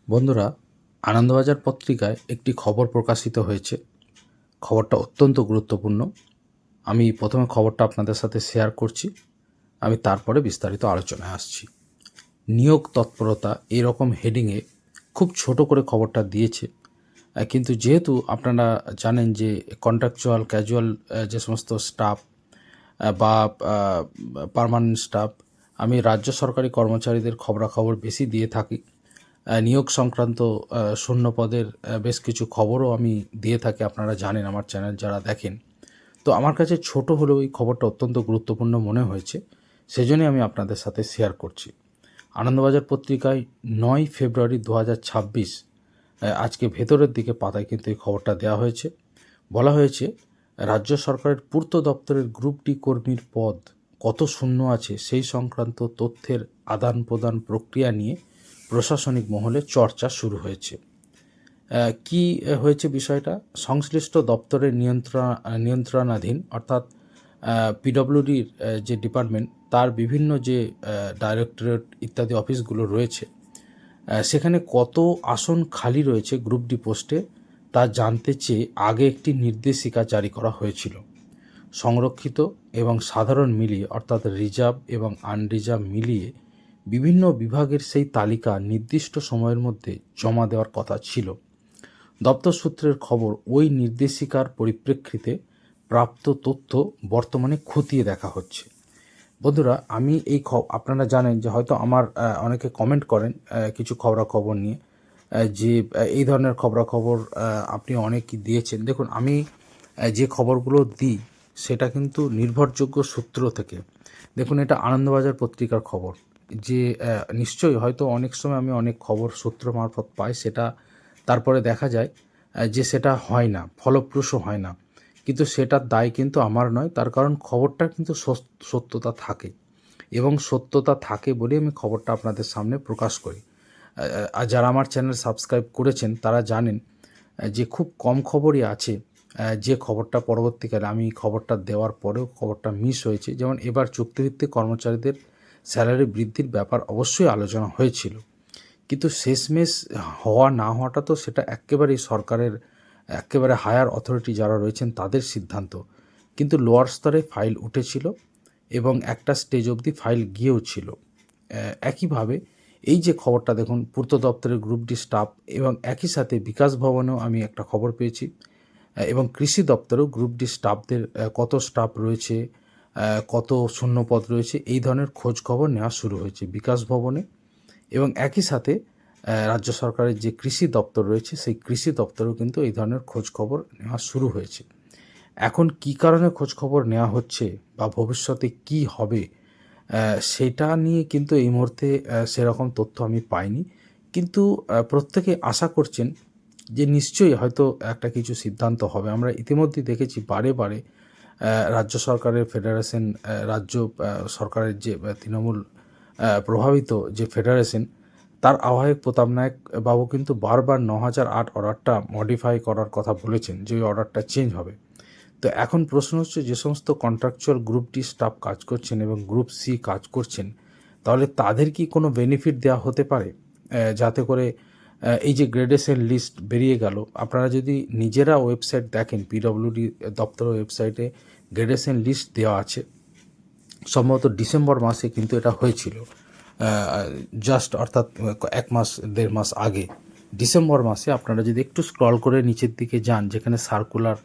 বন্ধুরা, আনন্দবাজার পত্রিকায় একটি খবর প্রকাশিত হয়েছে। খবরটা অত্যন্ত গুরুত্বপূর্ণ। আমি প্রথমে খবরটা আপনাদের সাথে শেয়ার করছি, আমি তারপরে বিস্তারিত আলোচনায় আসছি। নিয়োগ তৎপরতা এরকম হেডিংয়ে খুব ছোট করে খবরটা দিয়েছে, কিন্তু যেহেতু আপনারা জানেন যে কন্ট্রাকচুয়াল ক্যাজুয়াল যে সমস্ত স্টাফ বা পার্মানেন্ট স্টাফ, আমি রাজ্য সরকারি কর্মচারীদের খবরাখবর বেশি দিয়ে থাকি। নিয়োগ সংক্রান্ত শূন্য পদের বেশ কিছু খবরও আমি দিয়ে থাকি, আপনারা জানেন আমার চ্যানেল যারা দেখেন। তো আমার কাছে ছোট হলেও এই খবরটা অত্যন্ত গুরুত্বপূর্ণ মনে হয়েছে, সেজন্যই আমি আপনাদের সাথে শেয়ার করছি। আনন্দবাজার পত্রিকায় 9 ফেব্রুয়ারি 2026 আজকে ভেতরের দিকে পাতায় কিন্তু এই খবরটা দেওয়া হয়েছে। বলা হয়েছে, রাজ্য সরকারের পূর্ত দপ্তরের গ্রুপ ডি কর্মীর পদ কত শূন্য আছে সেই সংক্রান্ত তথ্যের আদান প্রদান প্রক্রিয়া নিয়ে প্রশাসনিক মহলে চর্চা শুরু হয়েছে। কি হয়েছে বিষয়টা? সংশ্লিষ্ট দপ্তরের নিয়ন্ত্রণাধীন অর্থাৎ পিডব্লিউডির যে ডিপার্টমেন্ট, তার বিভিন্ন যে ডাইরেক্টরেট ইত্যাদি অফিসগুলো রয়েছে, সেখানে কত আসন খালি রয়েছে গ্রুপ ডি পোস্টে তা জানতে চেয়ে আগে একটি নির্দেশিকা জারি করা হয়েছিল। সংরক্ষিত এবং সাধারণ মিলিয়ে অর্থাৎ রিজার্ভ এবং আনরিজার্ভ মিলিয়ে বিভিন্ন বিভাগের সেই তালিকা নির্দিষ্ট সময়ের মধ্যে জমা দেওয়ার কথা ছিল। দপ্তর সূত্রের খবর, ওই নির্দেশিকার পরিপ্রেক্ষিতে প্রাপ্ত তথ্য বর্তমানে খতিয়ে দেখা হচ্ছে। বন্ধুরা, আমি আপনারা জানেন যে হয়তো আমার অনেকে কমেন্ট করেন কিছু খবরাখবর নিয়ে, যে এই ধরনের খবরাখবর আপনি অনেকই দিয়েছেন। দেখুন, আমি যে খবরগুলো দিই সেটা কিন্তু নির্ভরযোগ্য সূত্র থেকে। দেখুন, এটা আনন্দবাজার পত্রিকার খবর, যে নিশ্চয়ই হয়তো অনেক সময় আমি অনেক খবর সূত্র মারফত পাই, সেটা তারপরে দেখা যায় যে সেটা হয় না, ফলপ্রসূ হয় না, কিন্তু সেটার দায় কিন্তু আমার নয়। তার কারণ খবরটার কিন্তু সত্যতা থাকে, এবং সত্যতা থাকে বলে আমি খবরটা আপনাদের সামনে প্রকাশ করি। আর যারা আমার চ্যানেল সাবস্ক্রাইব করেছেন তারা জানেন যে খুব কম খবরই আছে যে খবরটা পরবর্তীকালে আমি খবরটা দেওয়ার পরেও খবরটা মিস হয়েছে। যেমন এবার চুক্তিভিত্তিক কর্মচারীদের স্যালারি বৃদ্ধির ব্যাপার অবশ্যই আলোচনা হয়েছিল, কিন্তু শেষমেশ হওয়া না হওয়াটা তো সেটা একেবারেই সরকারের একেবারে হায়ার অথরিটি যারা রয়েছেন তাদের সিদ্ধান্ত। কিন্তু লোয়ার স্তরে ফাইল উঠেছিল এবং একটা স্টেজ অবধি ফাইল গিয়েও ছিল। একইভাবে এই যে খবরটা দেখুন, পূর্ত দপ্তরের গ্রুপ ডি স্টাফ, এবং একই সাথে বিকাশ ভবনেও আমি একটা খবর পেয়েছি, এবং কৃষি দপ্তরেও গ্রুপ ডি স্টাফদের কত স্টাফ রয়েছে, কত শূন্যপদ রয়েছে, এই ধরনের খোঁজ খবর নেওয়া শুরু হয়েছে বিকাশ ভবনে। এবং একই সাথে রাজ্য সরকারের যে কৃষি দপ্তর রয়েছে সেই কৃষি দপ্তরেও কিন্তু এই ধরনের খোঁজ খবর নেওয়া শুরু হয়েছে। এখন কি কারণে খোঁজ খবর নেওয়া হচ্ছে বা ভবিষ্যতে কি হবে, সেটা নিয়ে কিন্তু এই মুহূর্তে সেরকম তথ্য আমি পাইনি। কিন্তু প্রত্যেকে আশা করছেন যে নিশ্চয়ই হয়তো একটা কিছু সিদ্ধান্ত হবে। আমরা ইতিমধ্যেই দেখেছি বারে বারে রাজ্য সরকারের ফেডারেশন, রাজ্য সরকারের যে তৃণমূল প্রভাবিত যে ফেডারেশন, তার আহ্বায়ক প্রতাপ নায়ক বাবু কিন্তু বারবার 9008 অর্ডারটা মডিফাই করার কথা বলেছেন, যে ওই অর্ডারটা চেঞ্জ হবে। তো এখন প্রশ্ন হচ্ছে, যে সমস্ত কন্ট্রাকচুয়াল গ্রুপ ডি স্টাফ কাজ করছেন এবং গ্রুপ সি কাজ করছেন, তাহলে তাদের কি কোনো বেনিফিট দেওয়া হতে পারে, যাতে করে এই যে গ্রেডেশন লিস্ট বেরিয়ে গেল, আপনারা যদি নিজেরা ওয়েবসাইট দেখেন, পিডব্লিউডি দপ্তরের ওয়েবসাইটে গ্রেডেশন লিস্ট দেওয়া আছে। সম্ভবত ডিসেম্বর মাসে কিন্তু এটা হয়েছিল, জাস্ট অর্থাৎ 1-1.5 মাস আগে ডিসেম্বর মাসে। আপনারা যদি একটু স্ক্রল করে নিচের দিকে যান, যেখানে সার্কুলার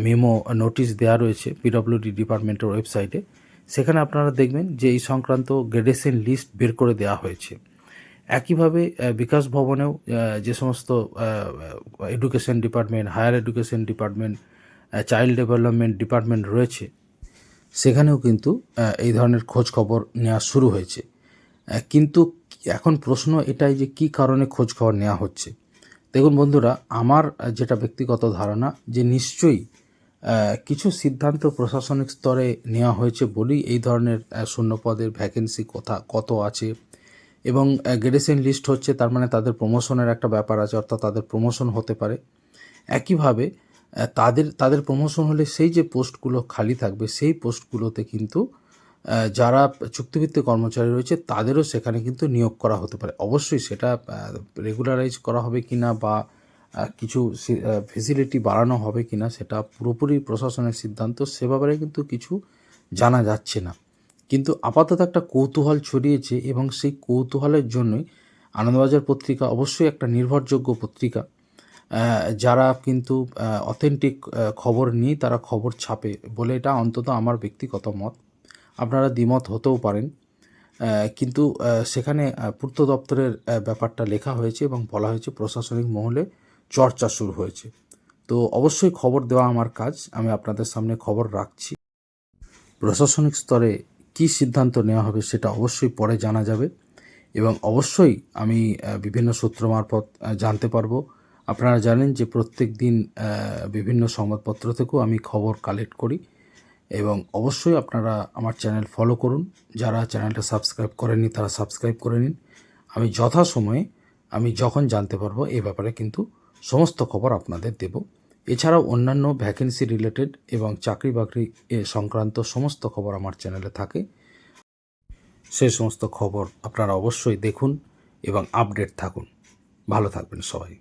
মেমো নোটিশ দেওয়া রয়েছে পিডব্লিউডি ডিপার্টমেন্টের ওয়েবসাইটে, সেখানে আপনারা দেখবেন যে এই সংক্রান্ত গ্রেডেশন লিস্ট বের করে দেওয়া হয়েছে। একইভাবে বিকাশ ভবনেও যে সমস্ত education department, higher education department, child development department রয়েছে, সেখানেও কিন্তু এই ধরনের খোঁজ খবর নেওয়া শুরু হয়েছে। কিন্তু এখন প্রশ্ন এটাই যে কী কারণে খোঁজ খবর নেওয়া হচ্ছে। দেখুন বন্ধুরা, আমার যেটা ব্যক্তিগত ধারণা, যে নিশ্চয়ই কিছু সিদ্ধান্ত প্রশাসনিক স্তরে নেওয়া হয়েছে বলেই এই ধরনের শূন্যপদের ভ্যাকেন্সি কত আছে, এবং গ্রেডেশন লিস্ট হচ্ছে, তার মানে তাদের প্রমোশনের একটা ব্যাপার আছে, অর্থাৎ তাদের প্রমোশন হতে পারে। একইভাবে তাদের প্রমোশন হলে সেই যে পোস্টগুলো খালি থাকবে সেই পোস্টগুলোতে কিন্তু যারা চুক্তিভিত্তিক কর্মচারী রয়েছে তাদেরও সেখানে কিন্তু নিয়োগ করা হতে পারে। অবশ্যই সেটা রেগুলারাইজ করা হবে কিনা বা কিছু ফেসিলিটি বাড়ানো হবে কিনা সেটা পুরোপুরি প্রশাসনের সিদ্ধান্ত, সে ব্যাপারে কিন্তু কিছু জানা যাচ্ছে না। কিন্তু আপাতত একটা কৌতূহল ছড়িয়েছে এবং সেই কৌতূহলের জন্যই আনন্দবাজার পত্রিকা অবশ্যই একটা নির্ভরযোগ্য পত্রিকা। যারা কিন্তু অথেন্টিক খবর নিয়ে তারা খবর ছাপে বলে এটা অন্তত আমার ব্যক্তিগত মত। আপনারা দ্বিমত হতেও পারেন, কিন্তু সেখানে পূর্ত দপ্তরের ব্যাপারটা লেখা হয়েছে এবং বলা হয়েছে প্রশাসনিক মহলে চর্চা শুরু হয়েছে। তো অবশ্যই খবর দেওয়া আমার কাজ, আমি আপনাদের সামনে খবর রাখছি। প্রশাসনিক স্তরে কী সিদ্ধান্ত নেওয়া হবে সেটা অবশ্যই পরে জানা যাবে এবং অবশ্যই আমি বিভিন্ন সূত্র মারফত জানতে পারবো। আপনারা জানেন যে প্রত্যেক দিন বিভিন্ন সংবাদপত্র থেকেও আমি খবর কালেক্ট করি এবং অবশ্যই আপনারা আমার চ্যানেল ফলো করুন। যারা চ্যানেলটা সাবস্ক্রাইব করেননি তারা সাবস্ক্রাইব করে নিন। আমি যথাসময়ে আমি যখন জানতে পারবো এ ব্যাপারে কিন্তু সমস্ত খবর আপনাদের দেব। এছাড়াও অন্যান্য ভ্যাকেন্সি রিলেটেড এবং চাকরি বাকরি সংক্রান্ত সমস্ত খবর আমার চ্যানেলে থাকে। সেই সমস্ত খবর আপনারা অবশ্যই দেখুন এবং আপডেট থাকুন। ভালো থাকবেন সবাই।